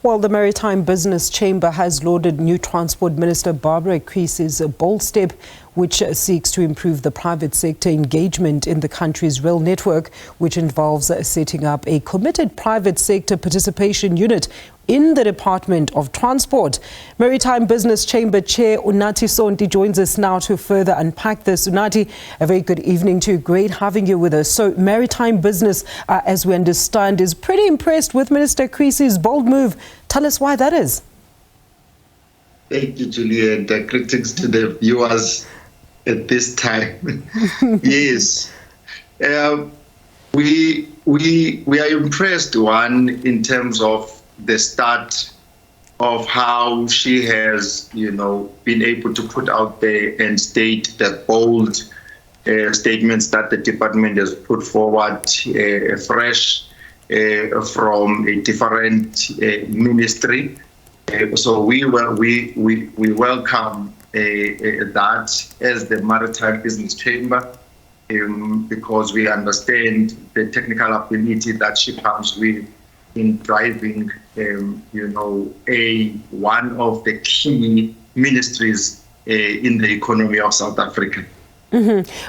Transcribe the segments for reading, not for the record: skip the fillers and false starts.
Well, the Maritime Business Chamber has lauded new Transport Minister Barbara Creecy's bold step, which seeks to improve the private sector engagement in the country's rail network, which involves setting up a committed private sector participation unit in the Department of Transport. Maritime Business Chamber Chair Unathi Sonti joins us now to further unpack this. Unathi, a very good evening to you. Great having you with us. So Maritime Business, as we understand, is pretty impressed with Minister Creecy's bold move. Tell us why that is. Thank you, Julia, and greetings to the viewers at this time. Yes, we are impressed, one, in terms of the start of how she has, been able to put out there and state the bold statements that the department has put forward, fresh from a different ministry. So we welcome that as the Maritime Business Chamber, because we understand the technical ability that she comes with in driving, one of the key ministries in the economy of South Africa.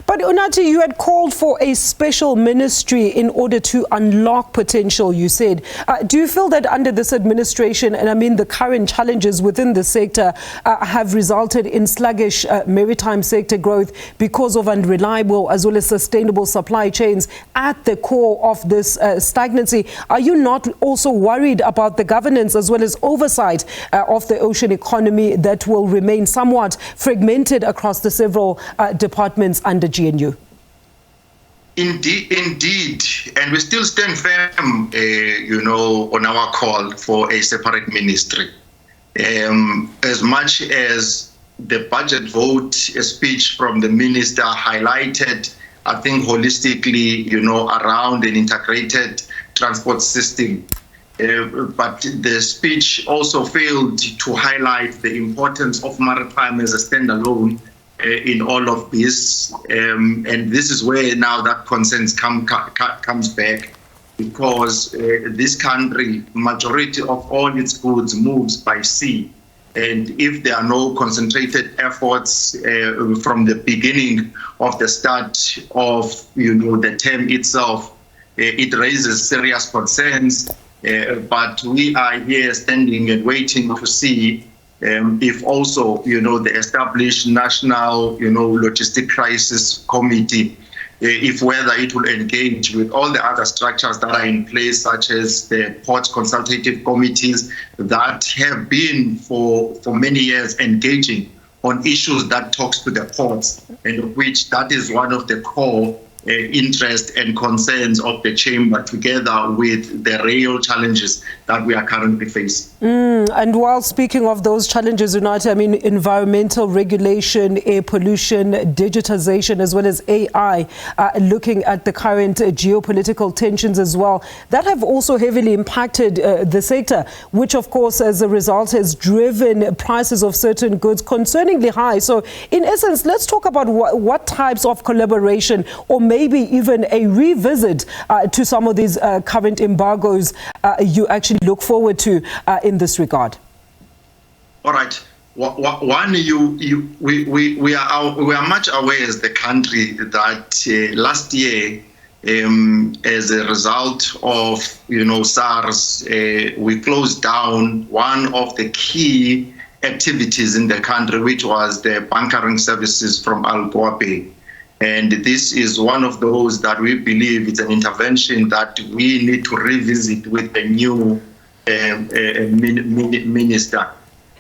But Unathi, you had called for a special ministry in order to unlock potential, you said. Do you feel that under this administration, and I mean the current challenges within the sector, have resulted in sluggish maritime sector growth because of unreliable as well as sustainable supply chains at the core of this stagnancy? Are you not also worried about the governance as well as oversight of the ocean economy that will remain somewhat fragmented across the several departments under GNU? Indeed, and we still stand firm, on our call for a separate ministry. As much as the budget vote speech from the minister highlighted, I think holistically, around an integrated transport system. But the speech also failed to highlight the importance of maritime as a standalone in all of this, and this is where now that consensus comes back, because this country, majority of all its goods moves by sea, and if there are no concentrated efforts from the beginning of the start of the term itself, it raises serious concerns. But we are here standing and waiting to see if also, the established National, Logistic Crisis Committee, if whether it will engage with all the other structures that are in place, such as the port consultative committees that have been for many years engaging on issues that talks to the ports, and of which that is one of the core interest and concerns of the chamber, together with the real challenges that we are currently facing. And while speaking of those challenges, Unathi, I mean environmental regulation, air pollution, digitization, as well as AI, looking at the current geopolitical tensions as well, that have also heavily impacted the sector, which of course as a result has driven prices of certain goods concerningly high. So in essence, let's talk about what types of collaboration, or maybe even a revisit to some of these current embargoes you actually look forward to in this regard. All right. One, we are much aware as the country that last year, as a result of SARS, we closed down one of the key activities in the country, which was the bunkering services from Algoa Bay. And this is one of those that we believe is an intervention that we need to revisit with a new minister.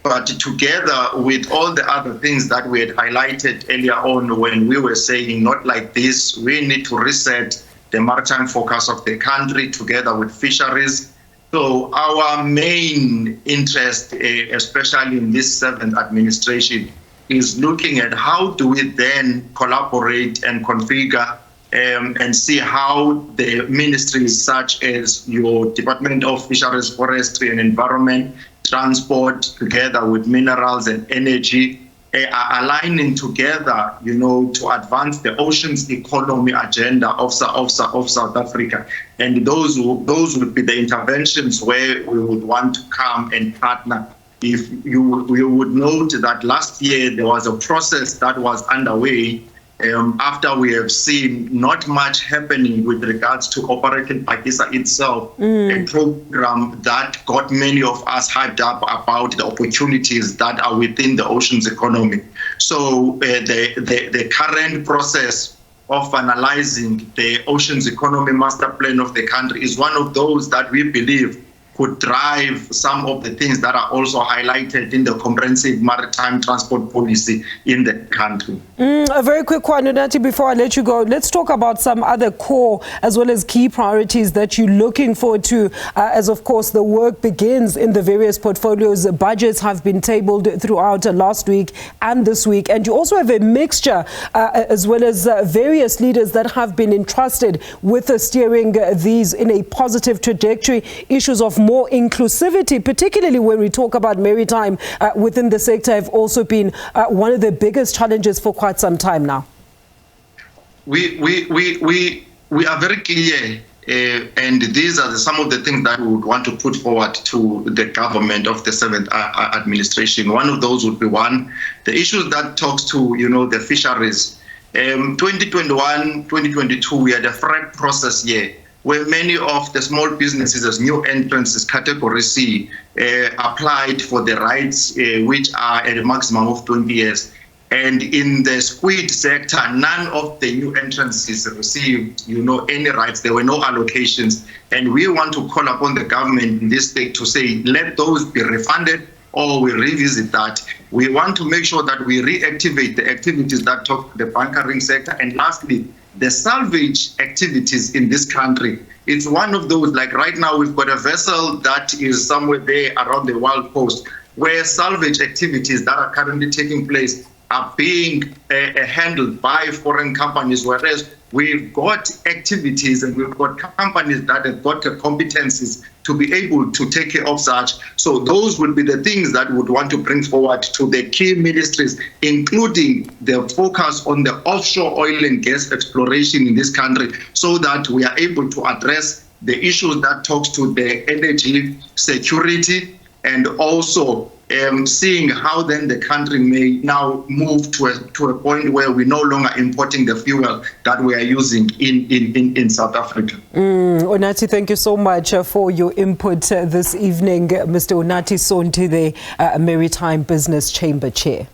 But together with all the other things that we had highlighted earlier on, when we were saying not like this, we need to reset the maritime focus of the country together with fisheries. So our main interest, especially in this 7th administration, is looking at how do we then collaborate and configure and see how the ministries such as your Department of Fisheries, Forestry and Environment, Transport, together with Minerals and Energy, are aligning together, to advance the oceans economy agenda of South Africa. And those would be the interventions where we would want to come and partner. If you would note that last year there was a process that was underway after we have seen not much happening with regards to Operation Pakisa itself, a program that got many of us hyped up about the opportunities that are within the oceans economy. So the current process of analyzing the oceans economy master plan of the country is one of those that we believe could drive some of the things that are also highlighted in the comprehensive maritime transport policy in the country. A very quick one, Unathi, before I let you go. Let's talk about some other core as well as key priorities that you're looking forward to as, of course, the work begins in the various portfolios. Budgets have been tabled throughout last week and this week. And you also have a mixture as well as various leaders that have been entrusted with steering these in a positive trajectory. Issues of more inclusivity, particularly when we talk about maritime within the sector, have also been one of the biggest challenges for quite some time now. We are very clear, and these are some of the things that we would want to put forward to the government of the 7th administration. One of those would be the issues that talks to the fisheries. 2021, 2022, we had a FRAC process year, where many of the small businesses as new entrants, category C, applied for the rights which are at a maximum of 20 years. And in the squid sector, none of the new entrants received, any rights. There were no allocations. And we want to call upon the government in this state to say, let those be refunded or we revisit that. We want to make sure that we reactivate the activities that talk to the bunkering sector. And lastly, the salvage activities in this country. It's one of those, like right now, we've got a vessel that is somewhere there around the Wild Coast, where salvage activities that are currently taking place are being handled by foreign companies, whereas we've got activities and we've got companies that have got the competencies to be able to take care of such. So those would be the things that we would want to bring forward to the key ministries, including the focus on the offshore oil and gas exploration in this country, so that we are able to address the issues that talks to the energy security, and also seeing how then the country may now move to a point where we're no longer importing the fuel that we are using in South Africa. Unathi, thank you so much for your input this evening. Mr. Unathi Sonti, the Maritime Business Chamber Chair.